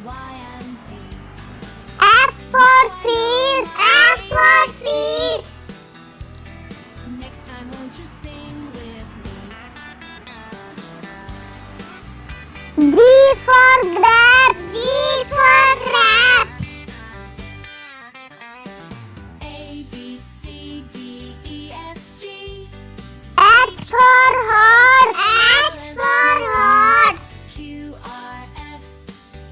Y and Z. F for fish. F for fish. Next time, won't you sing with me? G for grape. G for grapes. A, B, C, D, E, F, G. H for horse. H for horse. Q, R, S,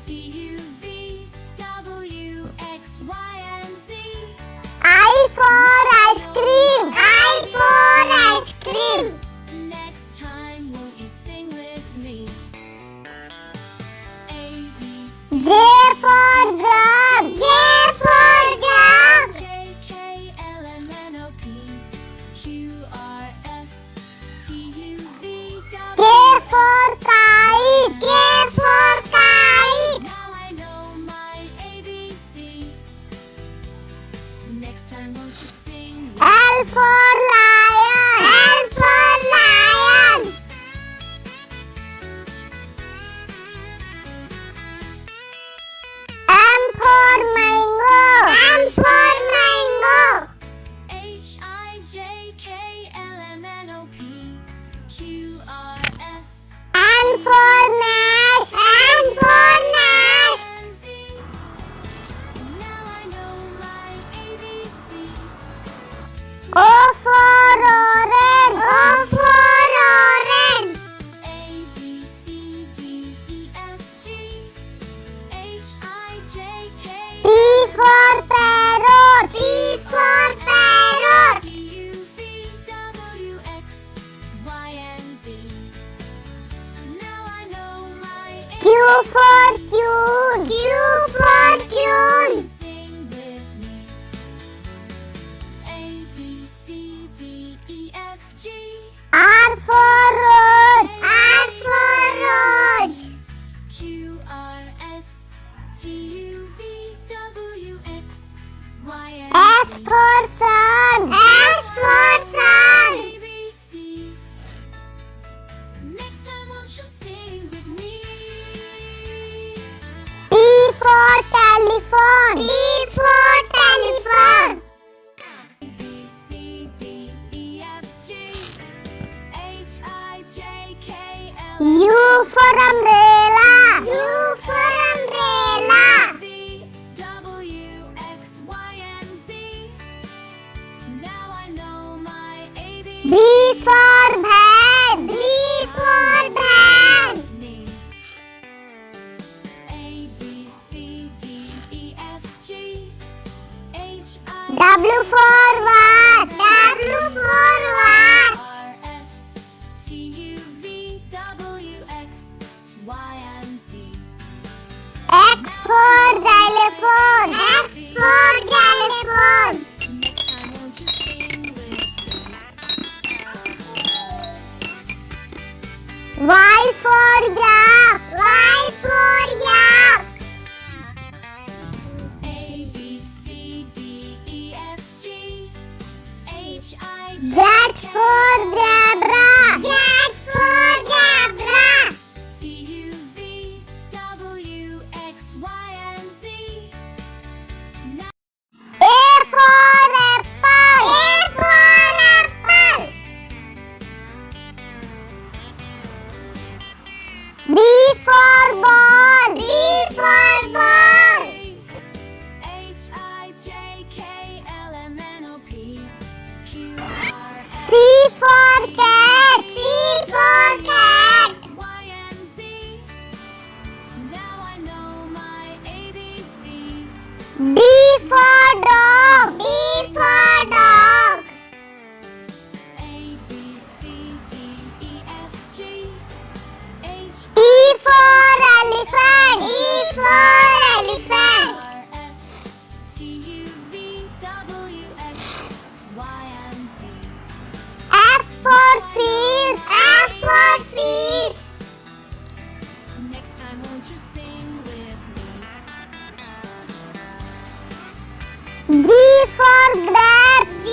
T, U, V, W, X, Y, and Z. I for ice cream. I for ice cream. Next time, won't you sing with me? A, B, C, J for jug. J for jug. J, K, L, M, N, O, P, Q, R, S, T, U, V, K W. for kite. K for kite. Now I know my ABCs. Next time, won't you sing with L for lion. L for lion. M for mango. M for mango. H, I, J, K, L, M, N, O, P, Q, R, S, N for nest. N for nest. and Z. Now I know my ABCs. O for orange. O for orange. A, B, C, D, E, F, G, H, I, J, K, P for parrot. P for parrot. T, U, V, W, X, Y, and Z. Now I know my Q for Q. Q for Q. Sing with me. A, B, C, D, E, F, G, R for road. R for road. Q, R, S, T, U, V, W, X, Y, and S Z. for sun. S for sun. ABCs. Next time, won't you sing with me? T for telephone. T for telephone. A, B, C, D, E, F, G, H, I, J, K, L, U for umbrella. U for umbrella. V, W, X, Y, and Z. Now I know my ABCs. B for van. B for van. Me. A, B, C, D, E, F, G, H, I, W for what? W for what? R, S, T, U, V, W, X, Y, and Z. X for xylophone. X for xylophone. Next time, won't you sing with me? Y for yak. Y for yak. A, B, C, D, E, F, G, H, I, J, Z for zebra. Z for zebra. T, U, V, W, X, Y, and Z. Now A for apple. A for apple. B for ball. B for ball. H, I, J, K, L, M, N, O, P, Q, R, S, C for cat. C for cat. Y, and Z. Now I know my ABCs. D for dog. D for dog. A, B, C, D, E, F, G, H, E for elephant. E for elephant. R, S, T, U, V, W, X, Y, and Z. F for fish. F for fish. Next time, won't you sing with me? G for grape. G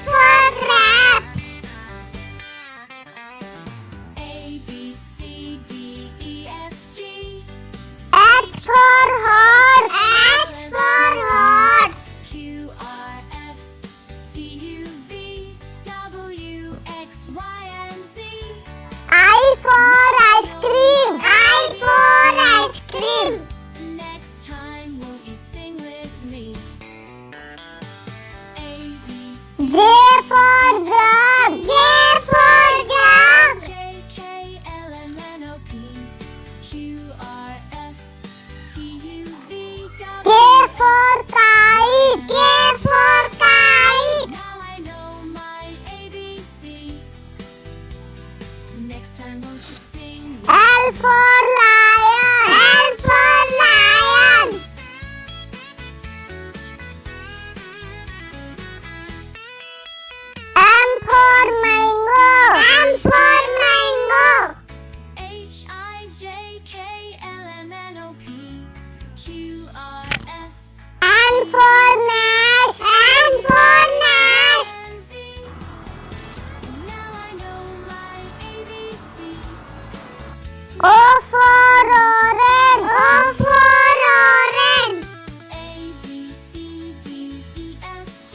for grapes. A, B, C, D, E, F, G, H for K L M N O P Q R S N for nest. N for nest. and Z. Now I know my ABCs. O for orange. O for orange. A B C D E F G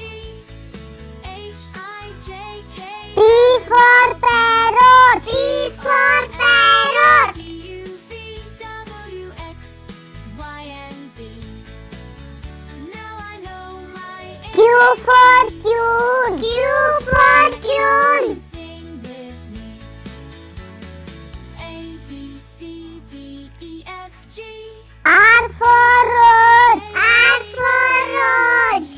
H I J K P for parrot. P for parrot. T U V W X Y and Z. Now I know my Q for Q. Q for Q. Sing with me. A B C D E F G R for road. R for road.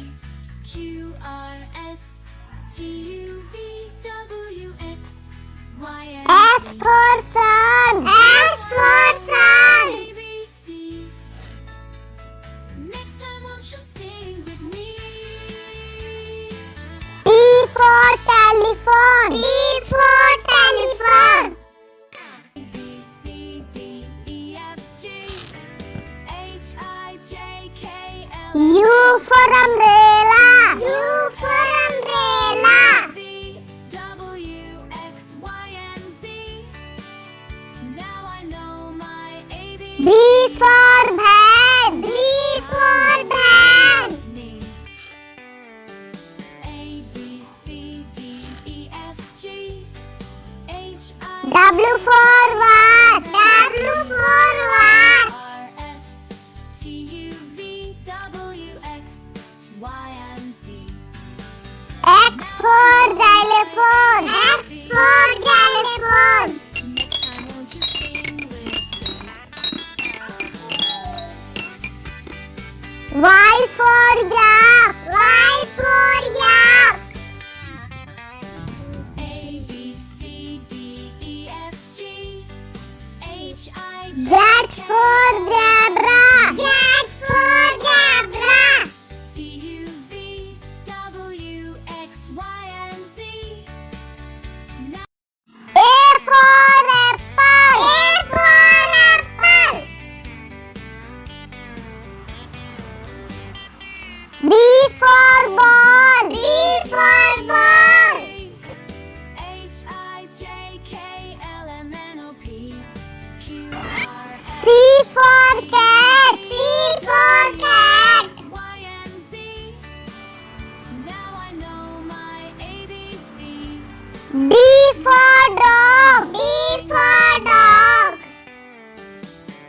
Q R S T U V W X Y and S Z. for sun. S for sun. ABCs. Next time won't you sing with me? T for telephone. T for telephone. A B C D E F G H I J K L U for umbrella. U for umbrella. V W X Y and Z. Now I know my B for van. B for van. A B C D E F G H I W for what? W for what? R S T U V W X Y and Z. X for xylophone. X for xylophone. Next time won't you sing with me? Y for yak. Y for yak. A B C D E F G H I Z for zebra. Z for zebra. T U V W X Y and Z. Now A for apple. A for apple. B for ball. B for ball. H I J K L M N O P Q R S C for cat. C for cat. Y and Z. Now I know my ABCs. D for dog. D for dog.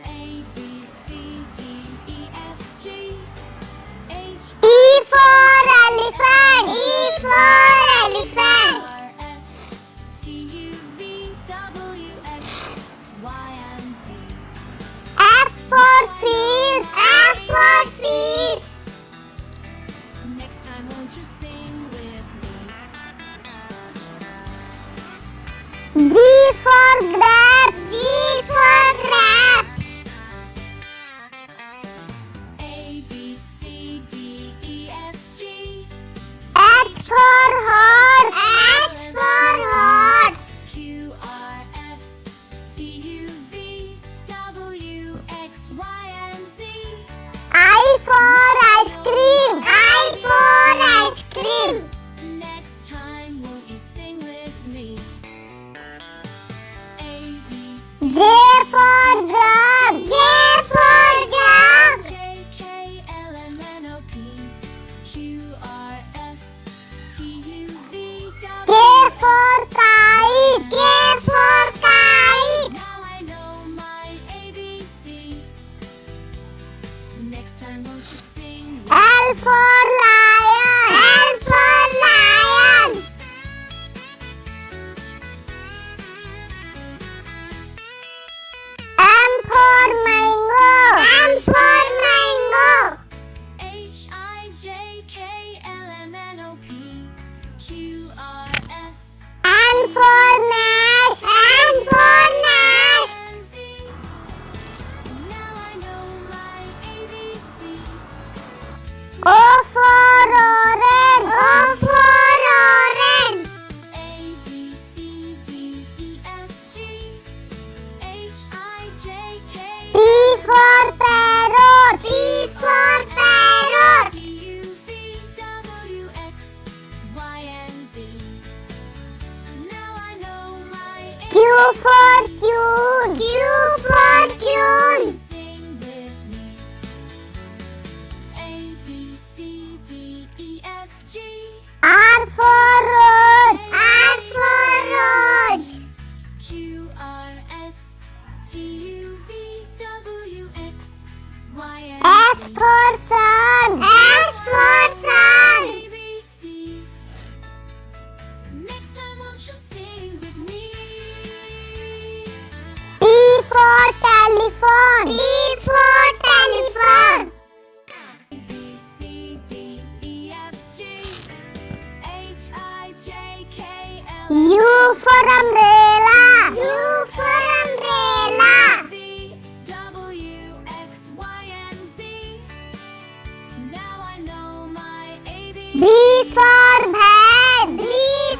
A B C D E F G H E for elephant. E for elephant. R S T U V W X Y and Z. F for fish. F for fish. Next time won't you sing with me? G for grapes. G for grapes. A B C D E F G H for horse. H for horse. Q R S T U V W X Y and Z. I for ice cream. I for ice cream. Next time won't you sing with me? A B C J for jug. J for jug. J K L M N O P Q R S T U V K W. for kite. K for kite. Now I know my ABCs. Next time won't you sing with L for lion. L for lion. M for mango. M for mango. H I J K L M N O P Q R S N for nest. N for nest. and Z. Now I know my ABCs. O for orange. O for orange. A B C D E F G H I J K P for parrot. P for parrot. Now I know my Q for queen. Q for queen. Sing with me. A, B, C, D, E, F, G. R for rose. R for rose. Q, R, S, T, U, V, W, X, Y, and S for sun. S for sun. ABCs. Next time won't you sing with me? T for telephone. T for telephone. A, B, C, D, E, F, G, H, I, J, K, L, U for umbrella. U for umbrella. V, W, X, Y, and Z. Now I know my B for van. B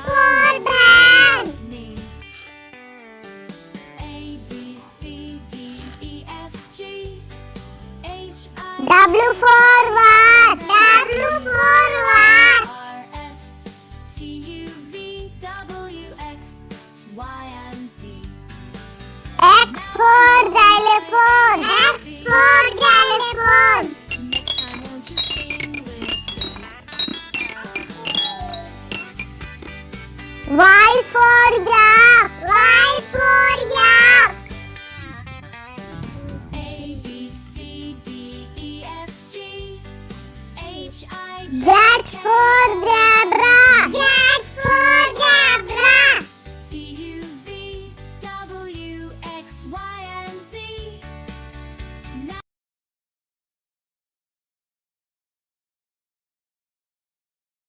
for van. A, B, C, D, E, F, G, H, I, W for what? W for what? R, S, T, U, V, W, X, Y, and Z. X for xylophone. X for xylophone. Next time won't you sing with me? Y for